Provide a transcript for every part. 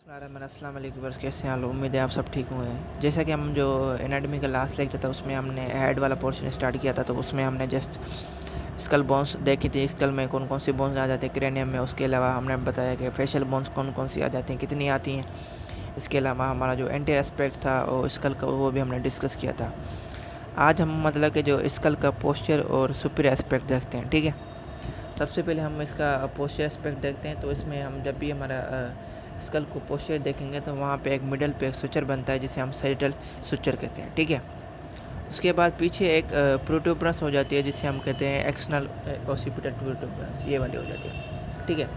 अस्सलाम वालेकुम वर्स, कैसे हैं आप लोग? उम्मीद है आप सब ठीक हुए हैं। जैसा कि हम जो एनाटॉमी का लास्ट लेक्चर था उसमें हमने हेड वाला पोर्शन स्टार्ट किया था, तो उसमें हमने जस्ट स्कल बोन्स देखी थी। स्कल में कौन कौन सी बोन्स आ जाते हैं क्रेनियम में। उसके अलावा हमने बताया कि फेशियल बोन्स कौन कौन सी आ जाती हैं, कितनी आती हैं। इसके अलावा हमारा जो एंटी एस्पेक्ट था और स्कल का, वो भी हमने डिस्कस किया था। आज हम मतलब कि जो स्कल का पोस्चर और सुपीरियर एस्पेक्ट देखते हैं, ठीक है। सबसे पहले हम इसका पोस्चर एस्पेक्ट देखते हैं। तो इसमें हम जब भी हमारा स्कल को पोस्चर देखेंगे तो वहाँ पे एक मिडल पे एक सुचर बनता है जिसे हम सैजिटल सुचर कहते हैं, ठीक है। उसके बाद पीछे एक प्रोट्यूबरेंस हो जाती है जिसे हम कहते हैं एक्सटर्नल ओसिपिटल प्रोट्यूबरेंस, ये वाली हो जाती है, ठीक है।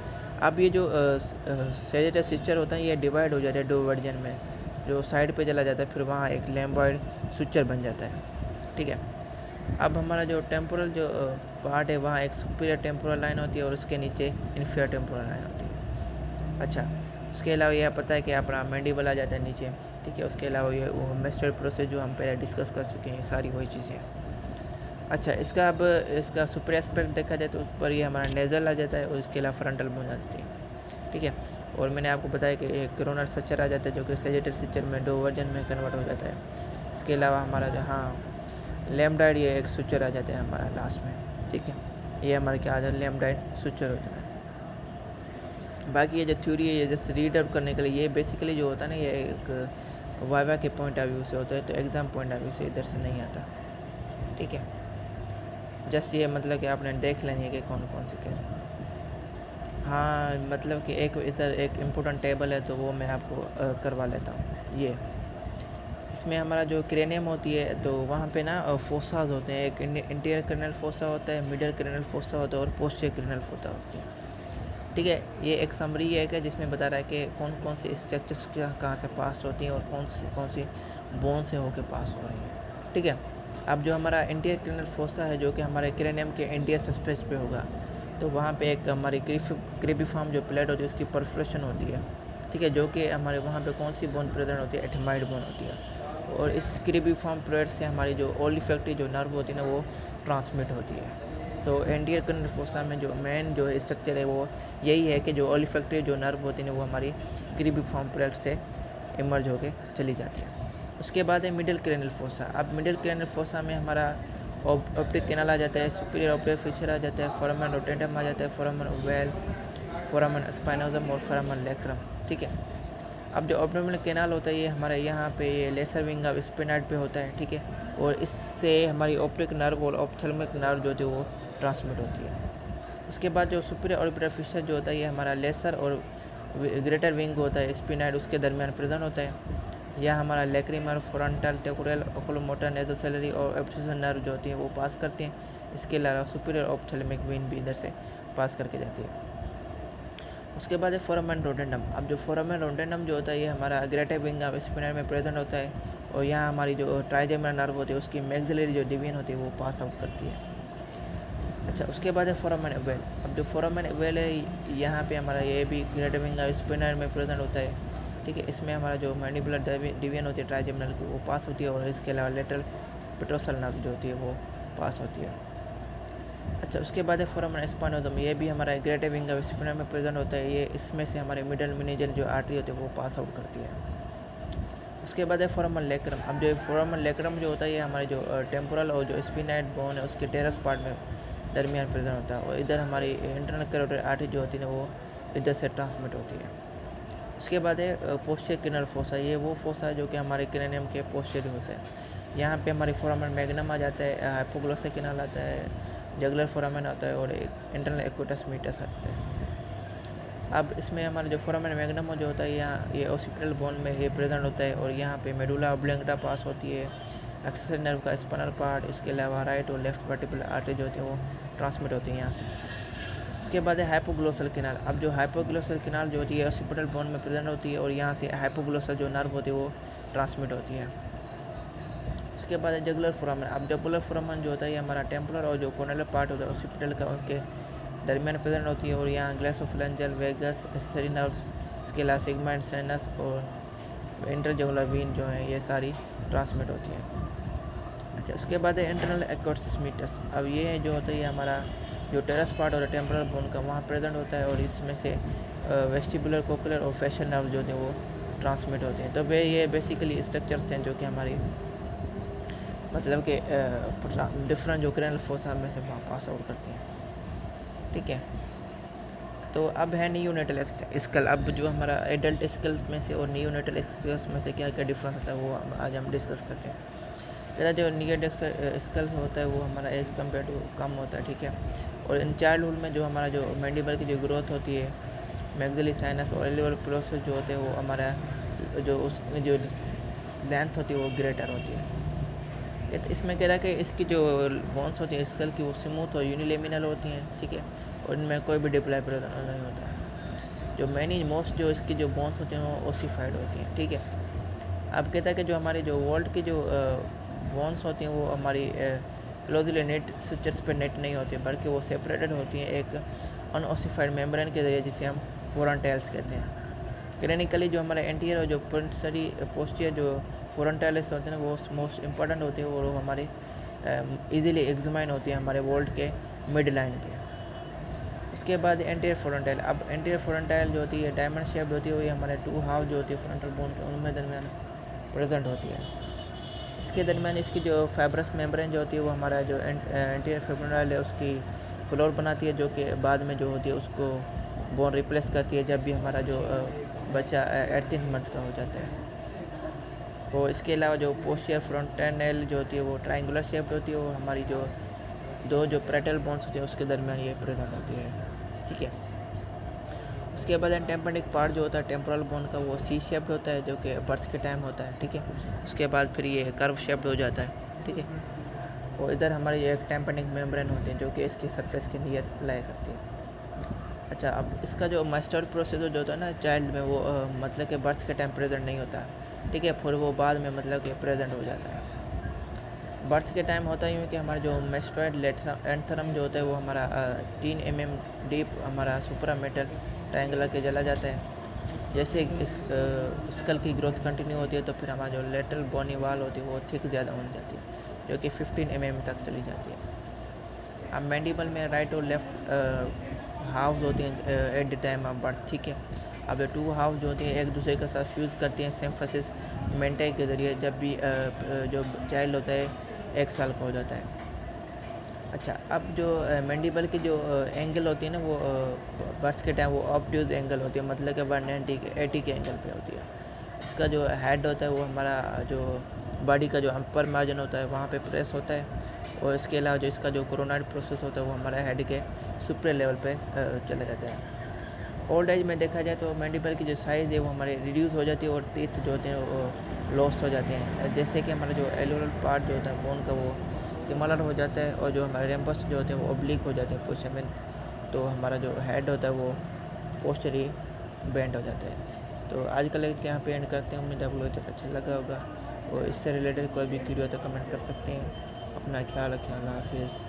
अब ये जो सैजिटल सुचर होता है ये डिवाइड हो जाता है दो वर्जन में। जो साइड पे चला जाता है फिर वहाँ एक लैम्बॉइड सुचर बन जाता है, ठीक है। अब हमारा जो टेम्पोरल जो पार्ट है वहाँ एक सुपीरियर टेम्पोरल लाइन होती है और उसके नीचे इन्फीरियर टेम्पोरल लाइन होती है। अच्छा, उसके अलावा यह पता है कि अपना मैंडिबल आ जाता है नीचे, ठीक है। उसके अलावा ये वो मेस्टल प्रोसेस जो हम पहले डिस्कस कर चुके हैं, सारी वही चीज़ें। अच्छा, इसका अब इसका सुपर एस्पेक्ट देखा जाए तो उस पर ये हमारा नेज़ल आ जाता है और इसके अलावा फ्रंटल बोन आती है, ठीक है। और मैंने आपको बताया कि एक कोरोनल स्ट्रक्चर आ जाता है जो कि सैजिटल स्ट्रक्चर में दो वर्जन में कन्वर्ट हो जाता है। इसके अलावा हमारा जो लैम्ब्डाइड ये एक सुचर आ जाता है हमारा लास्ट में, ठीक है। ये हमारा क्या आ जाता है, लैम्ब्डाइड सुचर होता है। बाकी ये जो थ्योरी है ये जस्ट रीड आउट करने के लिए, ये बेसिकली जो होता है ना ये एक वाइवा के पॉइंट ऑफ व्यू से होता है, तो एग्ज़ाम पॉइंट ऑफ व्यू से इधर से नहीं आता, ठीक है। जस्ट ये मतलब कि आपने देख लेनी है कि कौन कौन से क्या। हाँ, मतलब कि एक इधर एक इम्पोर्टेंट टेबल है तो वो मैं आपको करवा लेता हूँ। ये इसमें हमारा जो क्रेनियम होती है तो वहाँ पे ना फोसाज होते हैं। एक इंटीरियर क्रेनियल फोसा होता है, मिडल क्रेनियल फोसा होता है और पोस्टीरियर क्रेनियल फोसा होते हैं, ठीक है। ये एक समरी है कि जिसमें बता रहा है कि कौन कौन सी स्ट्रक्चर्स कहाँ से पास होती हैं और कौन सी बोन से होकर पास हो रही हैं, ठीक है। अब जो हमारा इंटीरियर क्रेनियल फोसा है जो कि हमारे क्रेनियम के इंटीरियर सरफेस पे होगा, तो वहाँ पे एक हमारी क्रीबिफॉर्म जो प्लेट होती है उसकी परफोरेशन होती है, ठीक है। जो कि हमारे वहाँ पे कौन सी बोन प्रेजेंट होती है, एथिमाइड बोन होती है। और इस क्रीबिफॉर्म प्लेट से हमारी जो ओलिफैक्टरी जो नर्व होती है ना वो ट्रांसमिट होती है। तो एंटीरियर क्रेनियल फोसा में जो मेन जो स्ट्रक्चर है वो यही है कि जो ओलिफैक्टरी जो नर्व होती है वो हमारी क्रीबिफॉर्म प्लेट से इमर्ज होके चली जाती है। उसके बाद है मिडिल क्रेनियल फोसा। अब मिडिल क्रेनियल फोसा में हमारा ऑप्टिक कैनाल आ जाता है, सुपीरियर ऑप्टिक फिशर आ जाता है, फोरामन रोटेंडम आ जाता है, फोरामन ओवल, फोरामन स्पाइनोजम और फोरामन लेक्रम, ठीक है। अब जो ऑब्डोमिनल कैनाल होता है ये हमारे यहाँ पे ये लेसर विंग ऑफ स्पिनाइड पे होता है, ठीक है। और इससे हमारी ऑप्टिक नर्व और ऑप्थेल्मिक नर्व जो होती है वो ट्रांसमिट होती है। उसके बाद जो सुपीरियर ऑर्बिटल फिशर जो होता है ये हमारा लेसर और ग्रेटर विंग होता है स्पिनाइड, उसके दरमियान प्रेजेंट होता है। यह हमारा लेक्रिमर, फ्रंटल, टेकोरल, ओकुलोमोटर, नेज़ोसेलरी और एब्सिसन नर्व जो होती हैं वो पास करती हैं। इसके अलावा सुपीरियर ऑप्थेल्मिक वेन भी इधर से पास करके जाती है। उसके बाद है फोरामन रोडेंडम। अब जो फोरामन रोडेंडम जो होता है ये हमारा ग्रेटर विंग ऑफ स्पिनाइड में प्रेजेंट होता है और यहाँ हमारी जो ट्राइजेमिनल नर्व होती है उसकी मैक्सिलरी जो डिवीजन होती है वो पास आउट करती है। अच्छा, उसके बाद है फोरामन ओवल। अब जो फोरामन ओवल है यहाँ पे हमारा ये भी ग्रेटर विंग ऑफ स्पिनाइड में प्रेजेंट होता है, ठीक है। इसमें हमारा जो मैंडिबुलर डिवीजन होती है ट्राइजेमिनल की वो पास होती है और इसके अलावा लेटरल पेट्रोसल नर्व जो होती है वो पास होती है। अच्छा, उसके बाद है फोरामन स्पाइनोजम। ये भी हमारा ग्रेटर विंग ऑफ स्पिनाइड में प्रेजेंट होता है। ये इसमें से हमारे मिडल मेनिंजियल जो आर्टरी होती है वो पास आउट करती है। उसके बाद है फोरामन लेक्रम। अब जो फोरामन लेक्रम जो होता है ये हमारे जो टेम्पोरल और जो स्पिनाइड बोन है उसके टेरस पार्ट में दरमियान प्रेजेंट होता है और इधर हमारी इंटरनल कैरोटिड आर्टरी जो होती है वो इधर से ट्रांसमिट होती है। उसके बाद है पोस्टीरियर क्रेनियल फोसा। ये वो फोसा है जो कि हमारे क्रेनियम के पोस्टीरियर होता है। यहाँ पे हमारी फोरामन मैग्नम आ जाता है, हाइपोग्लोसल कैनाल आता है, जगुलर फोरामन आता है और एक इंटरनल एक्विटस मीटस आता है। अब इसमें हमारा जो फोरामन मैग्नम जो होता है यहाँ ये ओसिपिटल बोन में ये प्रेजेंट होता है और यहाँ पे मेडुला ऑब्लिंगुटा पास होती है, एक्सेसरी नर्व का स्पाइनल पार्ट, इसके अलावा राइट और लेफ्ट वर्टिब्रल आर्टरी जो होती है वो ट्रांसमिट होती है यहाँ से। उसके बाद है हाइपोग्लोसल कैनाल। अब जो हाइपोग्लोसल कैनाल जो होती है ओसिपिटल बोन में प्रेजेंट होती है और यहाँ से हाइपोग्लोसल जो नर्व होती है वो ट्रांसमिट होती है। उसके बाद है जगुलर फोरामन। अब जगुलर फोरामन जो होता है ये हमारा टेम्पोरल और जो कोर्नेल पार्ट होता है ओसिपिटल का उनके दरमियान प्रेजेंट होती है और यहाँ ग्लैसोफेरेंजियल, वेगस, एक्सेसरी नर्व्स, इसके अलावा सेगमेंट, साइनस और इंटरजगुलर वीन जो है ये सारी ट्रांसमिट होती है। अच्छा, उसके बाद है इंटरनल एक्विटस मीटस। अब ये जो होता है ये हमारा जो टेरस पार्ट और टेम्पोरल बोन का वहाँ प्रेजेंट होता है और इसमें से वेस्टिबुलर, कोकुलर और फेशियल नर्व जो होते हैं वो ट्रांसमिट होते हैं। तो वे ये बेसिकली स्ट्रक्चर्स हैं जो कि हमारी मतलब कि डिफरेंट जो क्रेनल फोसा में से पास आउट करती हैं। ठीक है, तो अब है नियोनेटल स्कल। अब जो हमारा एडल्ट स्कल्स में से और नियोनेटल स्कल्स में से क्या क्या डिफरेंस होता है वो आज हम डिस्कस करते हैं। कहता जो नियोनेटल स्कल होता है वो हमारा एज कम्पेयर टू कम होता है। ठीक है, और इन चाइल्डहुड में जो हमारा जो मैंडिबल की जो ग्रोथ होती है, मैग्जिलरी साइनस और एलिवर प्रोसेस जो होते हैं वो हमारा जो उसमें जो लेंथ होती है वो ग्रेटर होती है। तो इसमें कह रहा है कि इसकी जो बोन्स होती है स्कल की वो स्मूथ और यूनिलेमिनल होती हैं। ठीक है, और इनमें कोई भी डिप्लाई नहीं होता है। जो मैनी मोस्ट जो इसकी जो बोन्स होती हैं वो ओसिफाइड होती हैं। ठीक है, अब कहता है कि जो हमारी जो वर्ल्ड की जो बोन्स होती हैं वो हमारी क्लोजली नेट स्ट्रक्चर्स पर नेट नहीं होती है, बल्कि वो सेपरेटेड होती हैं एक अनओसिफाइड मेम्ब्रेन के जरिए, जिसे हम फोरंटाइल्स कहते हैं। क्लिनिकली जो हमारा एंटीरियर और जो पोस्टीरियर जो फोरंटाइल्स होते हैं वो मोस्ट इंपॉर्टेंट होती है और वो हमारे इजीली एग्जामाइन होती है हमारे वर्ल्ड के मिड लाइन पे। उसके बाद एंटीरियर फोरंटाइल। अब एंटीरियर फोरंटाइल जो होती है डायमंड शेप्ड होती है, वो हमारे 2 हाफ जो होती है फ्रंटल बोन के उनमें दरमियान प्रेजेंट होती है। इसके दरमियान इसकी जो फाइब्रस मेम्ब्रेन जो होती है वो हमारा जो एंटीरियर फोरंटाइल है उसकी फ्लोर बनाती है, जो कि बाद में जो होती है उसको बोन रिप्लेस करती है जब भी हमारा जो बच्चा 18 मंथ का हो जाता है। और इसके अलावा जो पोस्टीरियर फ्रंटाइल जो होती है वो ट्रायंगुलर शेप्ड होती है और हमारी जो दो जो पैरेटल बोन्स होते हैं उसके दरमियान ये प्रेजेंट होती है। ठीक है, उसके बाद टेम्पेनिक पार्ट जो होता है टेम्पोरल बोन का वो सी शेप्ड होता है, जो कि बर्थ के टाइम होता है। ठीक है, उसके बाद फिर ये कर्व शेप्ड हो जाता है। ठीक है, और इधर हमारी एक टेम्पेनिक मेम्ब्रेन होती है जो कि इसकी सरफेस के नियर लाया करती है। अच्छा, अब इसका जो मास्टर प्रोसीजर जो होता है ना चाइल्ड में वो मतलब कि बर्थ के टाइम प्रेजेंट नहीं होता। ठीक है, फिर वो बाद में मतलब कि प्रेजेंट हो जाता है। बर्थ के टाइम होता है कि हमारा जो मेस्टोइड एंथरम जो होता है वो हमारा 3 mm डीप हमारा सुपरामेटल ट्रायंगुलर के जला जाता है। जैसे इस स्कल की ग्रोथ कंटिन्यू होती है तो फिर हमारा जो लेटरल बोनी वाल होती है वो थिक ज़्यादा हो जाती है, जो कि 15 mm तक चली जाती है। अब मैंडिबल में राइट और लेफ्ट हाफ होती हैं at the time of birth. ठीक है, अब ये 2 हाफ जो होती हैं एक दूसरे के साथ फ्यूज़ करती हैं सिम्फसिस मेंटाई के ज़रिए जब भी जो चाइल्ड होता है 1 साल का हो जाता है। अच्छा, अब जो मैंडिबल की जो एंगल होती है ना वो बर्थ के टाइम वो ऑब्ट्यूज एंगल होती है, मतलब कि 180 के एंगल पे होती है। इसका जो हेड होता है वो हमारा जो बॉडी का जो अपर मार्जिन होता है वहाँ पे प्रेस होता है, और इसके अलावा जो इसका जो कोरोनाइड प्रोसेस होता है वो हमारा हेड के सुपर लेवल पे चला जाता है। ओल्ड एज में देखा जाए तो मैंडिबल की जो साइज़ है वो हमारे रिड्यूस हो जाती है और टीथ जो होते हैं वो लॉस्ट हो जाते हैं। जैसे कि हमारा जो एलुरल पार्ट जो होता है बोन का वो सिमिलर हो जाता है, और जो हमारे रेम्बस जो होते हैं वो ऑब्लिक हो जाते हैं पोजीशन में, तो हमारा जो हेड होता है वो पोस्टरी बेंड हो जाता है। तो आज का लेक्चर यहाँ पे एंड करते हैं। उम्मीद आप लोगों को अच्छा लगा होगा, और इससे रिलेटेड कोई भी क्वेरी हो तो कमेंट कर सकते हैं। अपना ख्याल रखें। अल्लाह हाफिज़।